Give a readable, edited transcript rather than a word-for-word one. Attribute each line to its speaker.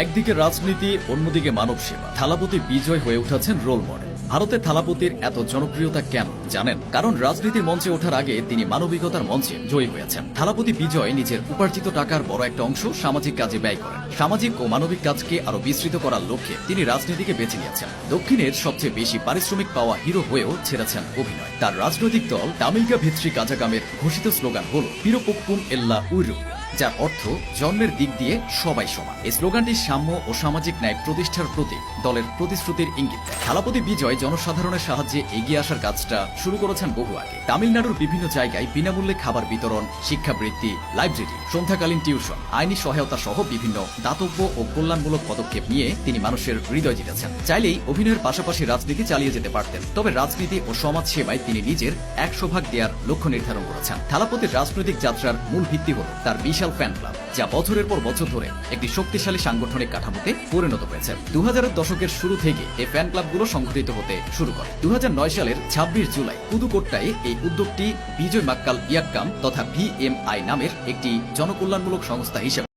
Speaker 1: একদিকে রাজনীতি, অন্যদিকে মানব সেবা। থালাপতি বিজয় হয়ে উঠেছেন রোল মডেল। ভারতে থালাপতির এত জনপ্রিয়তা কেন জানেন? কারণ রাজনীতির মঞ্চে ওঠার আগে তিনি মানবিকতার মঞ্চে জয়ী হয়েছেন। থালাপতি বিজয় নিজের উপার্জিত টাকার বড় একটা অংশ সামাজিক কাজে ব্যয় করেন। সামাজিক ও মানবিক কাজকে আরো বিস্তৃত করার লক্ষ্যে তিনি রাজনীতিকে বেছে নিয়েছেন। দক্ষিণের সবচেয়ে বেশি পারিশ্রমিক পাওয়া হিরো হয়েও ছেড়েছেন অভিনয়। তার রাজনৈতিক দল তামিলকা ভিত্রি কাজাগামের ঘোষিত স্লোগান হল পিরোপক্কুম এল্লা উইরু, যার অর্থ জন্মের দিক দিয়ে সবাই সমান। এই স্লোগানটি সাম্য ও সামাজিক ন্যায় প্রতিষ্ঠার প্রতি দলের প্রতিশ্রুতির ইঙ্গিত দেয়। থালাপতি বিজয় জনসাধারণের সাহায্যে এগিয়ে আসার কাজটা শুরু করেছেন বহু আগে। তামিলনাড়ুর বিভিন্ন জায়গায় বিনামূল্যে খাবার বিতরণ, শিক্ষাবৃত্তি, লাইব্রেরি, সন্ধ্যাকালীন টিউশন, আইনি সহায়তা সহ বিভিন্ন দাতব্য ও কল্যাণমূলক পদক্ষেপ নিয়ে তিনি মানুষের হৃদয় জিতেছেন। চাইলেই অভিনয়ের পাশাপাশি রাজনীতি চালিয়ে যেতে পারতেন, তবে রাজনীতি ও সমাজ সেবায় তিনি নিজের 100% দেওয়ার লক্ষ্য নির্ধারণ করেছেন। থালাপতির রাজনৈতিক যাত্রার মূল ভিত্তি হল তার বিশাল ফ্যান ক্লাব, যা বছরের পর বছর ধরে একটি শক্তিশালী সাংগঠনিক কাঠামোতে পরিণত হয়েছে। 2000-এর দশকের শুরু থেকে এই ফ্যান ক্লাবগুলো সংগঠিত হতে শুরু করে। 2009 সালের 26 জুলাই পুদুকোট্টায় এই উদ্যোগটি বিজয় মাক্কাল ইয়াক্কাম তথা VMI নামের একটি জনকল্যাণমূলক সংস্থা হিসেবে